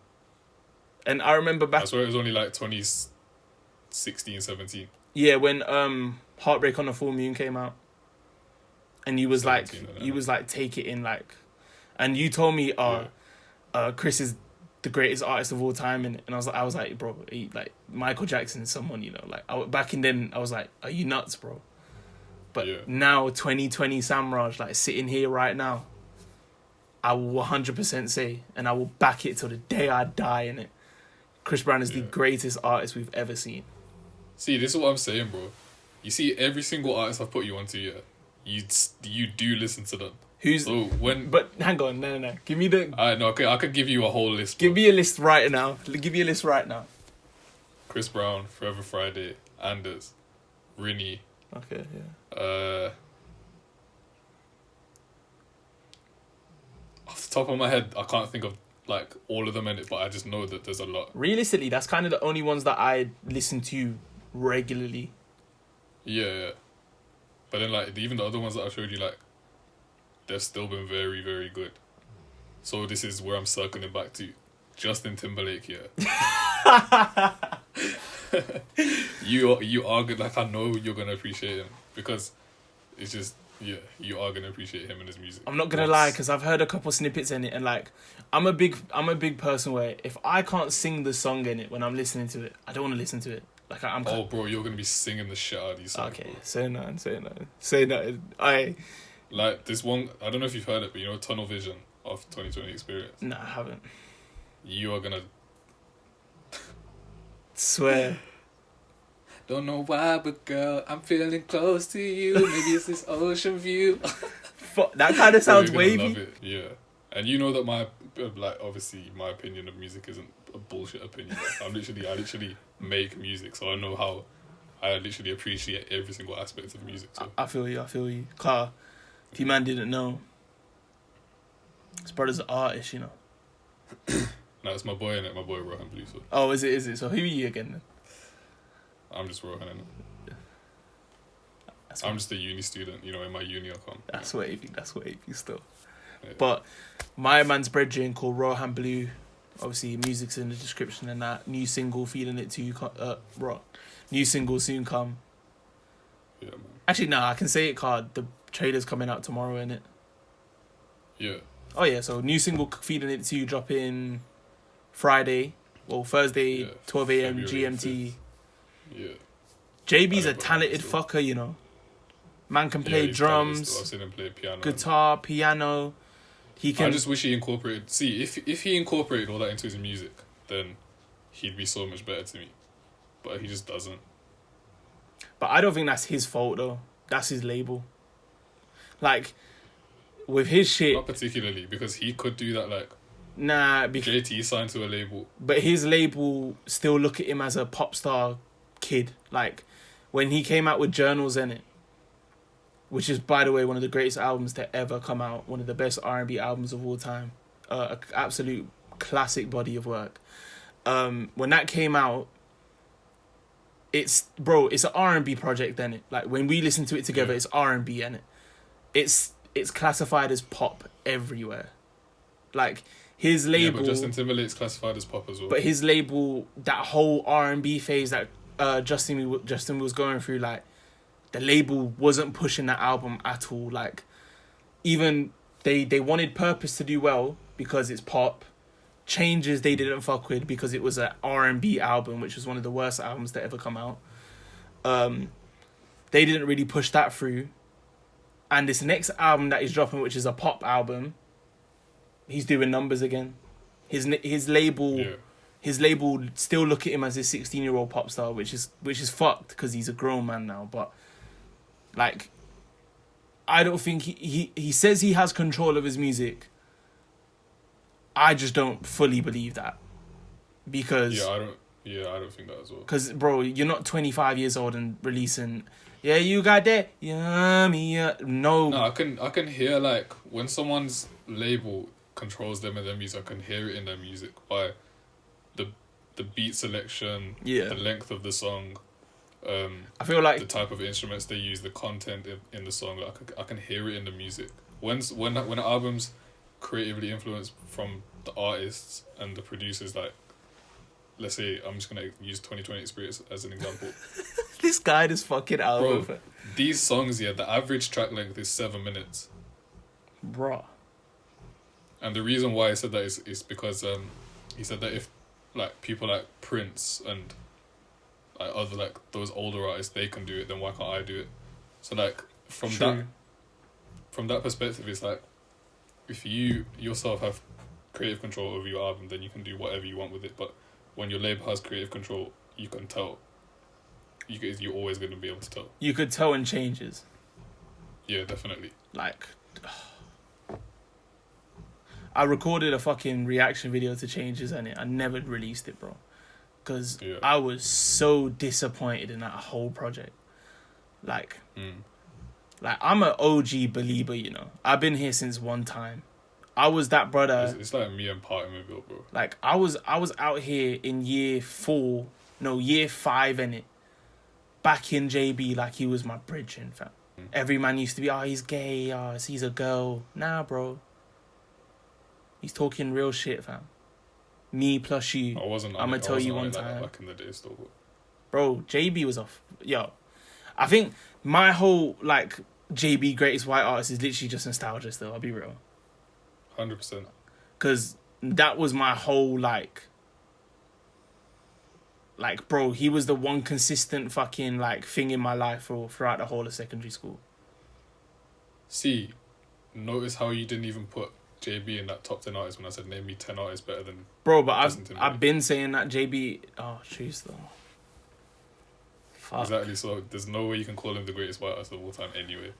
[SPEAKER 2] And I remember back...
[SPEAKER 1] I swear it was only, like, 2016, 17.
[SPEAKER 2] Yeah, when Heartbreak on the Full Moon came out. And you was like, take it in, like... And you told me, Chris is the greatest artist of all time, and I was like, bro, Michael Jackson is someone, you know, like, back in then, I was like, are you nuts, bro? But now, 2020 Samraj, like, sitting here right now, I will 100% say, and I will back it till the day I die in it, Chris Brown is the greatest artist we've ever seen.
[SPEAKER 1] See, this is what I'm saying, bro. You see, every single artist I've put you onto, you do listen to them. But
[SPEAKER 2] hang on, no. Give me the...
[SPEAKER 1] No, okay, I could give you a whole list.
[SPEAKER 2] Give me a list right now.
[SPEAKER 1] Chris Brown, Forever Friday, Anders, Rini.
[SPEAKER 2] Okay, yeah.
[SPEAKER 1] Off the top of my head, I can't think of, like, all of them in it, but I just know that there's a lot.
[SPEAKER 2] Realistically, that's kind of the only ones that I listen to regularly.
[SPEAKER 1] Yeah. But then, like, even the other ones that I showed you, like, they've still been very, very good. So this is where I'm circling back to. Justin Timberlake here. You are good. Like, I know you're going to appreciate him. Because it's just, you are going to appreciate him and his music.
[SPEAKER 2] I'm not going to lie, because I've heard a couple snippets in it. And, like, I'm a big person where if I can't sing the song in it when I'm listening to it, I don't want to listen to it. Like,
[SPEAKER 1] Oh, bro, you're going to be singing the shit out of these songs.
[SPEAKER 2] Okay, bro. Say nothing.
[SPEAKER 1] Like, this one, I don't know if you've heard it, but you know Tunnel Vision of 2020 Experience?
[SPEAKER 2] No, I haven't.
[SPEAKER 1] You are gonna...
[SPEAKER 2] Swear.
[SPEAKER 1] Don't know why, but girl, I'm feeling close to you. Maybe it's this ocean view.
[SPEAKER 2] That kind of sounds wavy.
[SPEAKER 1] Love it. Yeah. And you know that obviously my opinion of music isn't a bullshit opinion. Like, I literally make music, so I know how I literally appreciate every single aspect of music. So.
[SPEAKER 2] I feel you. Car. If you man didn't know, his brother's an artist, you know.
[SPEAKER 1] No, it's my boy, innit? My boy Rohan Blue. So.
[SPEAKER 2] Oh, is it? So who are you again then?
[SPEAKER 1] I'm just Rohan, innit? I'm just a uni student, you know, in my uni I come.
[SPEAKER 2] That's wavy still. Yeah. But my man's brethren called Rohan Blue. Obviously, music's in the description and that. New single, Feeling It Too, new single soon come.
[SPEAKER 1] Yeah, man.
[SPEAKER 2] Actually, no, I can say it, card. The trailer's coming out tomorrow, innit?
[SPEAKER 1] Yeah.
[SPEAKER 2] Oh, yeah, so new single, Feeling It Too, dropping Friday. Well, Thursday, 12 a.m. GMT.
[SPEAKER 1] 5th. Yeah.
[SPEAKER 2] JB's a talented fucker, you know. Man can play drums,
[SPEAKER 1] I've seen him play piano,
[SPEAKER 2] guitar, piano. He can.
[SPEAKER 1] I just wish he incorporated... See, if he incorporated all that into his music, then he'd be so much better to me. But he just doesn't.
[SPEAKER 2] But I don't think that's his fault, though. That's his label. Like, with his shit...
[SPEAKER 1] Not particularly, because he could do that, like...
[SPEAKER 2] Nah,
[SPEAKER 1] JT signed to a label.
[SPEAKER 2] But his label still look at him as a pop star kid. Like, when he came out with Journals in it, which is, by the way, one of the greatest albums to ever come out, one of the best R&B albums of all time, an absolute classic body of work. When that came out, it's an R&B project, then it. Like, when we listen to it together, it's R&B, innit? it's classified as pop everywhere. Like his label,
[SPEAKER 1] but Justin Timberlake's classified as pop as well.
[SPEAKER 2] but his label, that whole R&B phase that Justin was going through, like the label wasn't pushing that album at all. Like even they wanted Purpose to do well because it's pop. Changes they didn't fuck with because it was an R&B album, which was one of the worst albums that ever come out. They didn't really push that through. And this next album that he's dropping, which is a pop album, he's doing numbers again. His label, his label still look at him as this 16-year-old pop star, which is fucked because he's a grown man now. But like, I don't think he says he has control of his music. I just don't fully believe that, because
[SPEAKER 1] I don't think that as well.
[SPEAKER 2] Because bro, you're not 25 years old and releasing, yeah, you got that, yummy, yeah. No,
[SPEAKER 1] I can hear, like, when someone's label controls them and their music, I can hear it in their music by the beat selection, the length of the song,
[SPEAKER 2] I feel like
[SPEAKER 1] the type of instruments they use, the content in the song. Like, I can hear it in the music. When an album's creatively influenced from the artists and the producers, like, let's say, I'm just gonna use 2020 Experience as an example.
[SPEAKER 2] This guy is fucking album.
[SPEAKER 1] Bro, these songs, the average track length is 7 minutes.
[SPEAKER 2] Bruh.
[SPEAKER 1] And the reason why I said that is because he said that if, like, people like Prince and like other, like, those older artists, they can do it, then why can't I do it? So, like, from that perspective, it's like, if you yourself have creative control over your album, then you can do whatever you want with it. But when your label has creative control, you can tell. You're always going to be able to tell.
[SPEAKER 2] You could tell in changes.
[SPEAKER 1] Yeah, definitely.
[SPEAKER 2] Like, I recorded a fucking reaction video to Changes and I never released it, bro. Because I was so disappointed in that whole project. Like, like, I'm an OG believer, you know. I've been here since one time. I was that brother.
[SPEAKER 1] It's like me and PartyNextDoor, bro.
[SPEAKER 2] Like, I was out here in year 5 in it. Back in JB, like, he was my bridging, fam. Every man used to be, he's gay, he's a girl. Nah, bro. He's talking real shit, fam. Me plus you. I'm gonna tell you one time.
[SPEAKER 1] Back in the day still.
[SPEAKER 2] Bro, JB was off. Yo, I think my whole, like, JB greatest white artist is literally just nostalgia still, I'll be real.
[SPEAKER 1] 100%.
[SPEAKER 2] Because that was my whole, like, bro, he was the one consistent fucking, like, thing in my life throughout the whole of secondary school.
[SPEAKER 1] See, notice how you didn't even put JB in that top 10 artists when I said name me 10 artists better than
[SPEAKER 2] bro, but I've been saying that JB... Oh, jeez, though. Fuck.
[SPEAKER 1] Exactly, so there's no way you can call him the greatest white artist of all time anyway.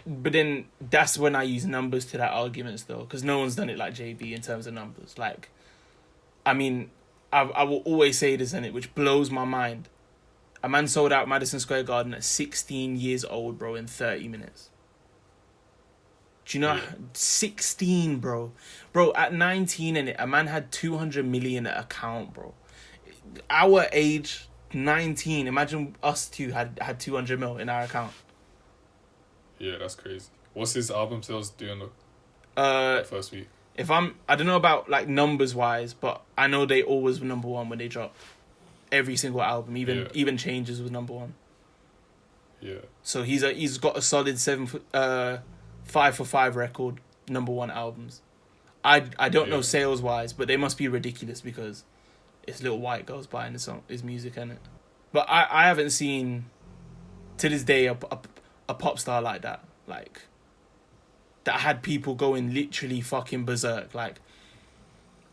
[SPEAKER 2] But then that's when I use numbers to that argument still, because no one's done it like JB in terms of numbers. Like, I mean, I will always say this, in it, which blows my mind. A man sold out Madison Square Garden at 16 years old, bro, in 30 minutes. Do you know? 16, bro. Bro, at 19, and a man had 200 million at account, bro. Our age, 19. Imagine us two had 200 mil in our account.
[SPEAKER 1] Yeah, that's crazy. What's his album sales doing the first week?
[SPEAKER 2] I don't know about, like, numbers wise, but I know they always were number one when they dropped. Every single album, even Changes was number one.
[SPEAKER 1] Yeah.
[SPEAKER 2] So he's got a solid 5 for 5 record, number one albums. I don't know sales wise, but they must be ridiculous because it's little white girls buying his music, innit? But I haven't seen to this day a pop star like that, like, that had people going literally fucking berserk. Like,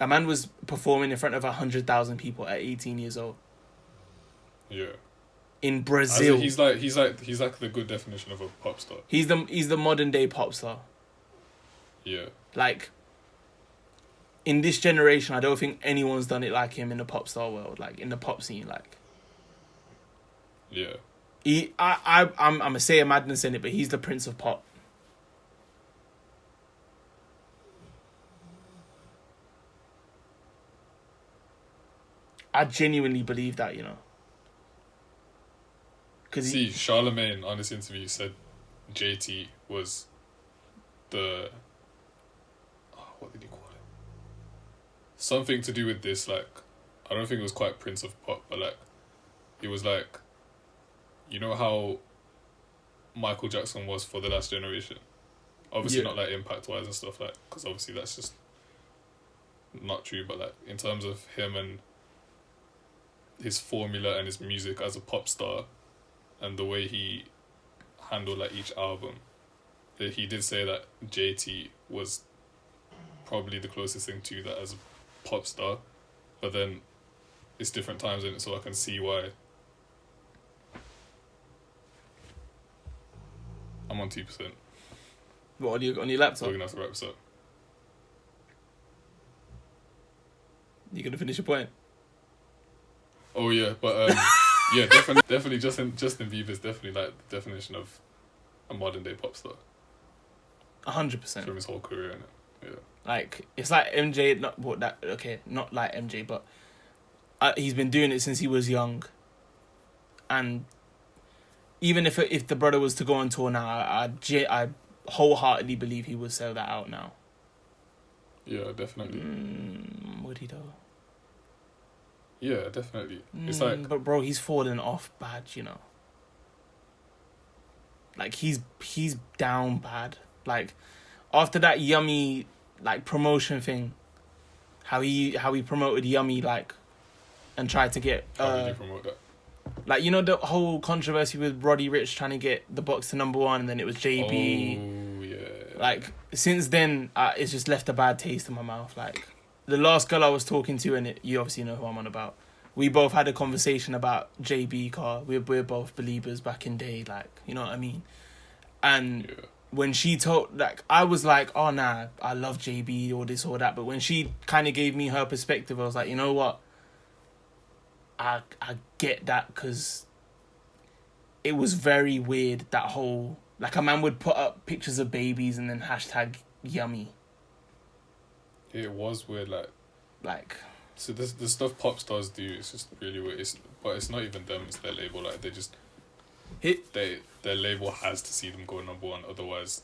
[SPEAKER 2] a man was performing in front of 100,000 people at 18 years old.
[SPEAKER 1] Yeah.
[SPEAKER 2] In Brazil.
[SPEAKER 1] He's like the good definition of a pop star.
[SPEAKER 2] He's the modern day pop star.
[SPEAKER 1] Yeah. Like,
[SPEAKER 2] in this generation, I don't think anyone's done it like him in the pop star world, like in the pop scene, like.
[SPEAKER 1] Yeah.
[SPEAKER 2] I'm gonna say a madness in it, but he's the Prince of Pop. I genuinely believe that, you know.
[SPEAKER 1] See, Charlemagne on this interview said JT was what did he call it? Something to do with this, like, I don't think it was quite Prince of Pop, but like, it was like, you know how Michael Jackson was for the last generation? Obviously not like impact wise and stuff, like, because obviously that's just not true, but like in terms of him and his formula and his music as a pop star and the way he handled like each album, he did say that JT was probably the closest thing to that as a pop star, but then it's different times in it, so I can see why. I'm on 2%.
[SPEAKER 2] What, on your laptop?
[SPEAKER 1] So we're gonna have to wrap this up.
[SPEAKER 2] You gonna finish your point?
[SPEAKER 1] Oh yeah, but yeah, definitely Justin Bieber is definitely like the definition of a modern day pop star.
[SPEAKER 2] 100%.
[SPEAKER 1] From his whole career, innit? Yeah.
[SPEAKER 2] Like, it's like MJ, not like MJ, but he's been doing it since he was young. And even if the brother was to go on tour now, I wholeheartedly believe he would sell that out now.
[SPEAKER 1] Yeah, definitely.
[SPEAKER 2] Would he though?
[SPEAKER 1] Yeah, definitely. It's like...
[SPEAKER 2] But bro, he's fallen off bad, you know. Like, he's down bad. Like, after that Yummy, like, promotion thing, how he promoted Yummy, like, and tried to get...
[SPEAKER 1] How did you promote that?
[SPEAKER 2] Like, you know the whole controversy with Roddy Ricch trying to get the box to #1, and then it was JB.
[SPEAKER 1] Oh, yeah.
[SPEAKER 2] Like, since then, it's just left a bad taste in my mouth. Like, the last girl I was talking to, and you obviously know who I'm on about, we both had a conversation about JB car. We're both believers back in day, like, you know what I mean? And when she told, like, I was like, oh, nah, I love JB or this or that. But when she kind of gave me her perspective, I was like, you know what? I get that, because it was very weird, that whole... Like, a man would put up pictures of babies and then hashtag yummy.
[SPEAKER 1] It was weird,
[SPEAKER 2] Like...
[SPEAKER 1] So the stuff pop stars do, it's just really weird. But it's not even them, it's their label. Like, they just... Their label has to see them go #1, otherwise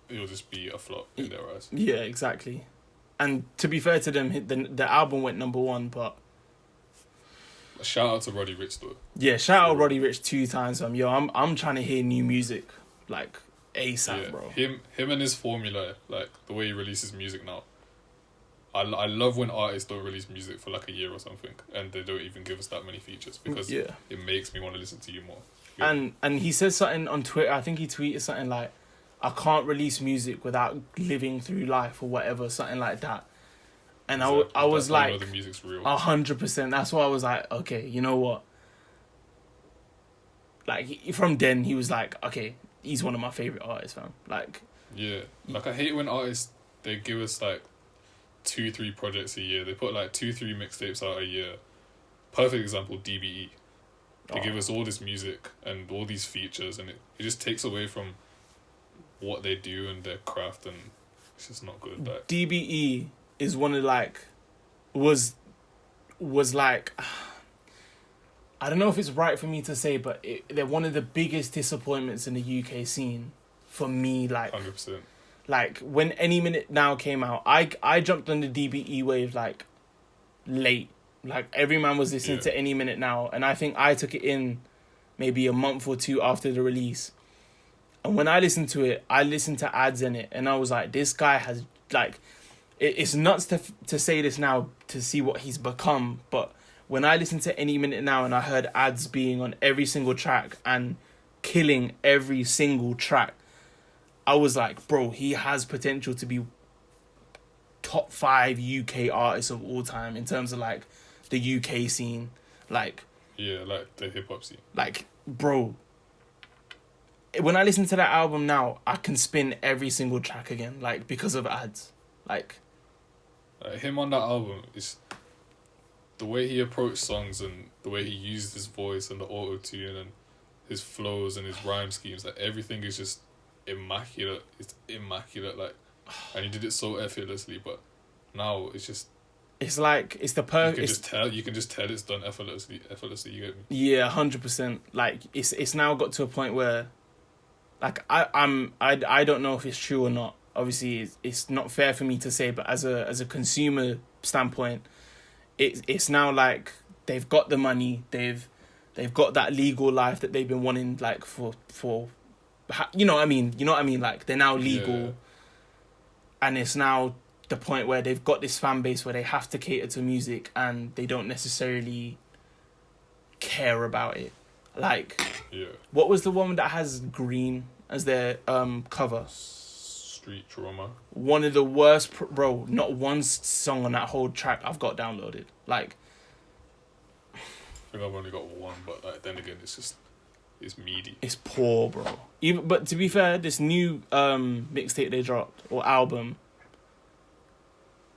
[SPEAKER 1] it'll just be a flop in their eyes.
[SPEAKER 2] Yeah, exactly. And to be fair to them, the album went #1, but...
[SPEAKER 1] Shout out to Roddy Ricch though.
[SPEAKER 2] Yeah, shout out Roddy Ricch 2 times. I'm trying to hear new music, like, ASAP, bro.
[SPEAKER 1] Him and his formula, like the way he releases music now. I love when artists don't release music for like a year or something, and they don't even give us that many features, because it makes me want to listen to you more. Yeah.
[SPEAKER 2] And he said something on Twitter. I think he tweeted something like, "I can't release music without living through life," or whatever, something like that. And exactly. I was like,
[SPEAKER 1] you know the music's real.
[SPEAKER 2] 100%. That's why I was like, okay, you know what? Like, from then, he was like, okay, he's one of my favourite artists, fam. Like...
[SPEAKER 1] Yeah. Like, I hate when artists, they give us, like, 2-3 projects a year. They put, like, 2-3 mixtapes out a year. Perfect example, DBE. They give us all this music and all these features, and it just takes away from what they do and their craft, and it's just not good. Like,
[SPEAKER 2] DBE... is one of, like, was like, I don't know if it's right for me to say, but they're one of the biggest disappointments in the UK scene for me. Like,
[SPEAKER 1] 100%.
[SPEAKER 2] Like, when Any Minute Now came out, I jumped on the DBE wave, like, late. Like, every man was listening to Any Minute Now, and I think I took it in maybe a month or 2 after the release. And when I listened to it, I listened to ads in it, and I was like, this guy has, like... It's nuts to say this now, to see what he's become, but when I listened to Any Minute Now and I heard ads being on every single track and killing every single track, I was like, bro, he has potential to be top 5 UK artists of all time in terms of, like, the UK scene. Like...
[SPEAKER 1] Yeah, like the hip-hop scene.
[SPEAKER 2] Like, bro, when I listen to that album now, I can spin every single track again, like, because of ads. Like...
[SPEAKER 1] him on that album, is the way he approached songs and the way he used his voice and the auto-tune and his flows and his rhyme schemes, like, everything is just immaculate. It's immaculate, like, and he did it so effortlessly, but now it's just...
[SPEAKER 2] It's like, it's the perfect...
[SPEAKER 1] You can just tell it's done effortlessly, you get me?
[SPEAKER 2] Yeah, 100%. Like, it's now got to a point where, like, I don't know if it's true or not, obviously it's not fair for me to say, but as a consumer standpoint, it's now like they've got the money, they've got that legal life that they've been wanting like for you know what I mean, like they're now legal.
[SPEAKER 1] Yeah.
[SPEAKER 2] And it's now the point where they've got this fan base where they have to cater to music and they don't necessarily care about it. Like, what was the one that has green as their cover?
[SPEAKER 1] Street Trauma.
[SPEAKER 2] One of the worst, bro. Not one song on that whole track I've got downloaded. Like,
[SPEAKER 1] I think I've only got one, but like then again, it's meaty.
[SPEAKER 2] It's poor, bro. But to be fair, this new mixtape they dropped or album,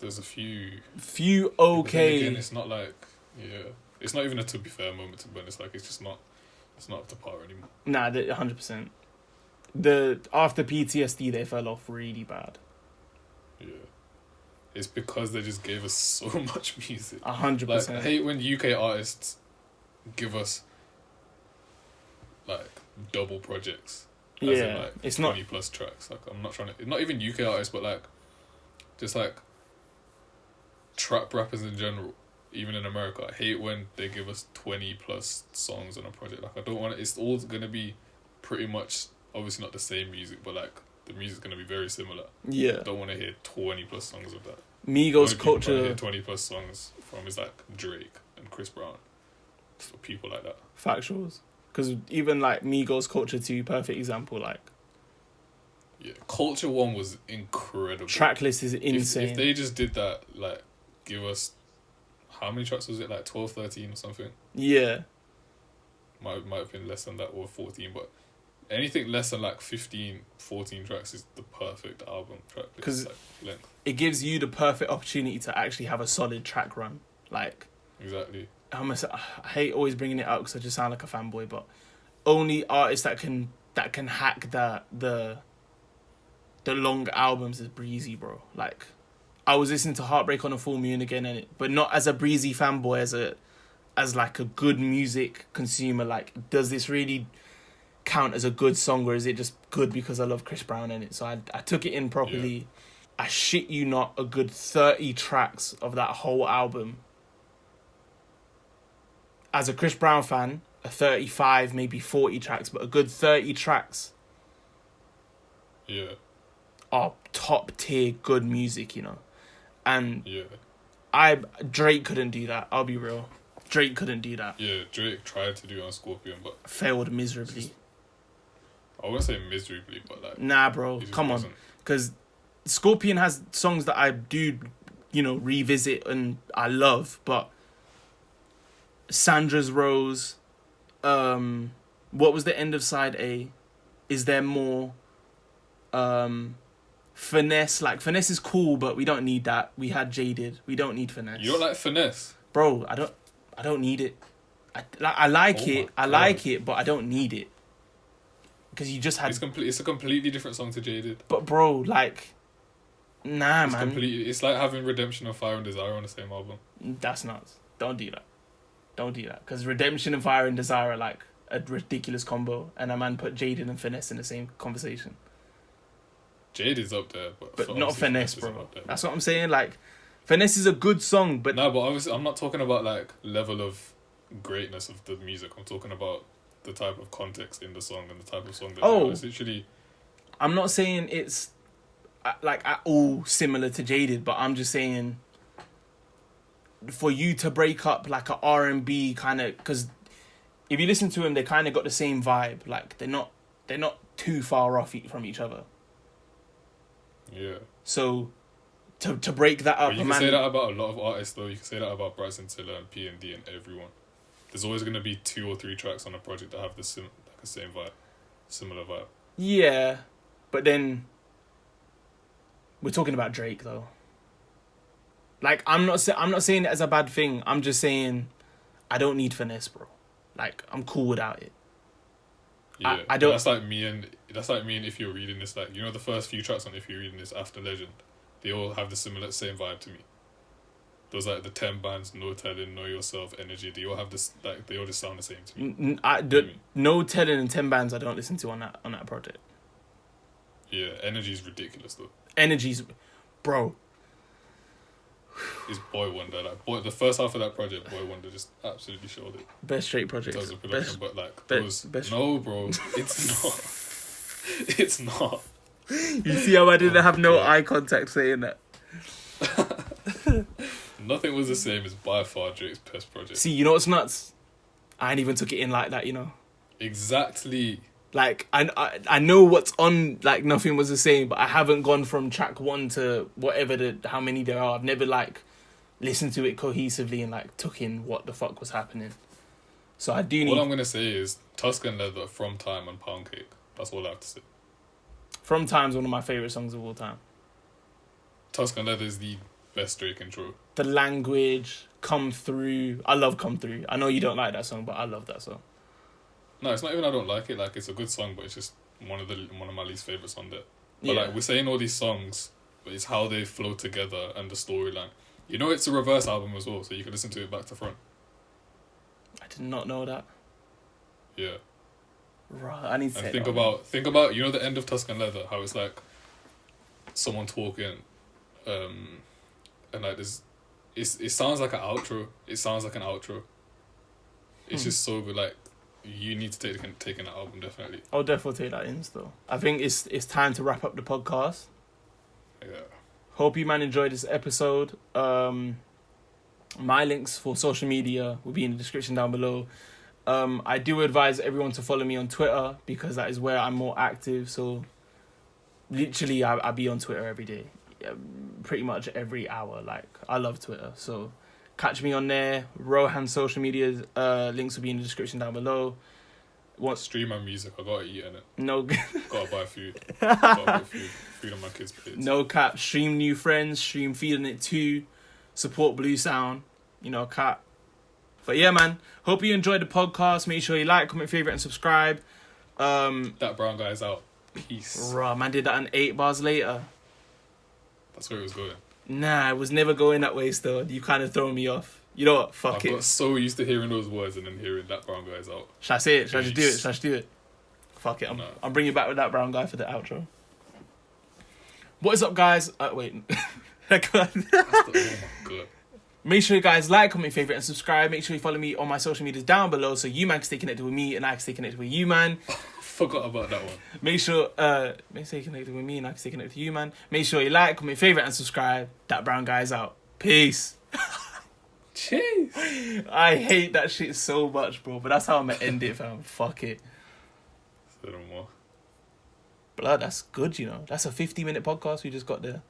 [SPEAKER 1] there's a few
[SPEAKER 2] okay.
[SPEAKER 1] But then again, it's not like it's not even a to be fair moment to be honest. Like it's not up to par anymore.
[SPEAKER 2] Nah, 100%. After PTSD, they fell off really bad.
[SPEAKER 1] Yeah, it's because they just gave us so much music.
[SPEAKER 2] 100%.
[SPEAKER 1] Like, I hate when UK artists give us like double projects. As in, like,
[SPEAKER 2] it's
[SPEAKER 1] 20
[SPEAKER 2] not
[SPEAKER 1] plus tracks. Like I'm not trying to. Not even UK artists, but like, just like trap rappers in general. Even in America, I hate when they give us 20 plus songs on a project. Like I don't want it. It's all gonna be pretty much obviously not the same music, but like the music's gonna be very similar.
[SPEAKER 2] Yeah.
[SPEAKER 1] I don't want to hear 20 plus songs of that.
[SPEAKER 2] Migos culture.
[SPEAKER 1] Hear 20 plus songs from is like Drake and Chris Brown. For people like that.
[SPEAKER 2] Factuals. Because even like Migos Culture 2, perfect example. Like,
[SPEAKER 1] yeah, Culture 1 was incredible.
[SPEAKER 2] Track list is insane.
[SPEAKER 1] If they just did that, like, give us how many tracks was it? Like 12, 13 or something.
[SPEAKER 2] Yeah.
[SPEAKER 1] Might have been less than that or 14, but anything less than like 15, 14 tracks is the perfect album track list.
[SPEAKER 2] Because
[SPEAKER 1] like, length.
[SPEAKER 2] It gives you the perfect opportunity to actually have a solid track run. Like,
[SPEAKER 1] exactly.
[SPEAKER 2] I hate always bringing it up because I just sound like a fanboy, but only artists that can hack the long albums is Breezy, bro. Like, I was listening to Heartbreak on a Full Moon again, but not as a Breezy fanboy, as like a good music consumer. Like, does this really count as a good song, or is it just good because I love Chris Brown in it? So I took it in properly. Yeah. I shit you not, a good 30 tracks of that whole album. As a Chris Brown fan, a 35, maybe 40 tracks, but a good 30 tracks.
[SPEAKER 1] Yeah.
[SPEAKER 2] Are top tier good music, you know. And
[SPEAKER 1] yeah.
[SPEAKER 2] Drake couldn't do that, I'll be real. Drake couldn't do that.
[SPEAKER 1] Yeah, Drake tried to do it on Scorpion, but
[SPEAKER 2] failed miserably.
[SPEAKER 1] I wouldn't say miserably, but like...
[SPEAKER 2] Nah, bro, come on. Because Scorpion has songs that I do, you know, revisit and I love, but Sandra's Rose, what was the end of side A? Is there more? Finesse, like Finesse is cool, but we don't need that. We had Jaded. We don't need Finesse.
[SPEAKER 1] You don't like Finesse?
[SPEAKER 2] Bro, I don't need it. I like it, but I don't need it. Because you just had...
[SPEAKER 1] It's a completely different song to Jaded.
[SPEAKER 2] But bro, like... Nah, man.
[SPEAKER 1] It's like having Redemption and Fire and Desire on the same album.
[SPEAKER 2] That's nuts. Don't do that. Don't do that. Because Redemption and Fire and Desire are like a ridiculous combo. And a man put Jaded and Finesse in the same conversation.
[SPEAKER 1] Jaded's up there.
[SPEAKER 2] But not Finesse, bro. That's what I'm saying. Like, Finesse is a good song, but...
[SPEAKER 1] No, but obviously I'm not talking about like level of greatness of the music. I'm talking about the type of context in the song and the type of song that it's literally...
[SPEAKER 2] I'm not saying it's like at all similar to Jaded, but I'm just saying for you to break up like a R&B kind of... Because if you listen to them, they kind of got the same vibe. Like, they're not too far off from each other.
[SPEAKER 1] Yeah.
[SPEAKER 2] So to break that up,
[SPEAKER 1] but you can say that about a lot of artists, though. You can say that about Bryson Tiller and P&D and everyone. There's always going to be 2 or 3 tracks on a project that have the same vibe, similar vibe.
[SPEAKER 2] Yeah, but then we're talking about Drake, though. Like, I'm not saying it as a bad thing. I'm just saying I don't need Finesse, bro. Like, I'm cool without it.
[SPEAKER 1] Yeah,
[SPEAKER 2] I don't.
[SPEAKER 1] That's like me and If You're Reading This. Like, you know, the first few tracks on If You're Reading This after Legend, they all have the same vibe to me. Those like the 10 bands, No Telling, Know Yourself, Energy. They all have this, like, they all just sound the same to me.
[SPEAKER 2] No Telling and 10 bands I don't listen to on that project.
[SPEAKER 1] Yeah, Energy's ridiculous though.
[SPEAKER 2] Energy's, bro.
[SPEAKER 1] It's Boy Wonder. Like the first half of that project, Boy Wonder just absolutely showed it.
[SPEAKER 2] Best straight project.
[SPEAKER 1] In terms of production, but like
[SPEAKER 2] best.
[SPEAKER 1] No, bro, it's not. It's not.
[SPEAKER 2] You see how I didn't have no eye contact saying that.
[SPEAKER 1] Nothing was the same as by far Drake's best project.
[SPEAKER 2] See, you know what's nuts? I ain't even took it in like that, you know.
[SPEAKER 1] Exactly.
[SPEAKER 2] Like I know what's on. Like Nothing Was the Same, but I haven't gone from track 1 to whatever how many there are. I've never like listened to it cohesively and like took in what the fuck was happening. So I do need.
[SPEAKER 1] What I'm gonna say is Tuscan Leather, From Time, and Pound Cake. That's all I have to say.
[SPEAKER 2] From Time's one of my favorite songs of all time.
[SPEAKER 1] Tuscan Leather is the best Drake intro.
[SPEAKER 2] The language, Come Through. I love Come Through. I know you don't like that song, but I love that song.
[SPEAKER 1] No, it's not even I don't like it. Like, it's a good song, but it's just one of my least favorites on there. But like, we're saying all these songs, but it's how they flow together and the storyline. You know, it's a reverse album as well, so you can listen to it back to front.
[SPEAKER 2] I did not know that.
[SPEAKER 1] Yeah.
[SPEAKER 2] Right, I need to
[SPEAKER 1] think about you know the end of Tuscan Leather, how it's like someone talking, and like this, it sounds like an outro. It's just so good. Like, you need to take in that album, definitely.
[SPEAKER 2] I'll definitely take that in still. I think it's time to wrap up the podcast.
[SPEAKER 1] Yeah.
[SPEAKER 2] Hope you man enjoyed this episode. My links for social media will be in the description down below. I do advise everyone to follow me on Twitter because that is where I'm more active. So literally I be on Twitter every day. Pretty much every hour. Like, I love Twitter. So catch me on there. Rohan social media links will be in the description down below.
[SPEAKER 1] Stream my music. I gotta eat in it.
[SPEAKER 2] No.
[SPEAKER 1] Gotta buy food. Gotta buy food on my kids' plates.
[SPEAKER 2] No cap. Stream New Friends. Stream Feeding It Too. Support Blue Sound. You know, cap. But yeah, man. Hope you enjoyed the podcast. Make sure you like, comment, favorite, and subscribe.
[SPEAKER 1] That brown guy's out. Peace.
[SPEAKER 2] Bruh, man did that in 8 bars later.
[SPEAKER 1] That's where it was going.
[SPEAKER 2] Nah, it was never going that way still. You kind of thrown me off. You know what? Fuck it.
[SPEAKER 1] I got so used to hearing those words and then hearing that brown guy's out.
[SPEAKER 2] Should I say it? Should I just do it? Should I just do it? Fuck it.
[SPEAKER 1] No.
[SPEAKER 2] I'm bringing you back with that brown guy for the outro. What is up, guys? Wait.
[SPEAKER 1] Oh my god.
[SPEAKER 2] Make sure you guys like, comment, favorite, and subscribe. Make sure you follow me on my social medias down below so you man can stay connected with me and I can stay connected with you, man.
[SPEAKER 1] Forgot about that one.
[SPEAKER 2] Make sure you stay connected with me and I can stay connected with you, man. Make sure you like, comment, favorite, and subscribe. That brown guy's out. Peace.
[SPEAKER 1] Jeez.
[SPEAKER 2] I hate that shit so much, bro. But that's how I'm gonna end it, fam. Fuck it.
[SPEAKER 1] Say no more.
[SPEAKER 2] Blood, that's good, you know. That's a 50-minute podcast we just got there.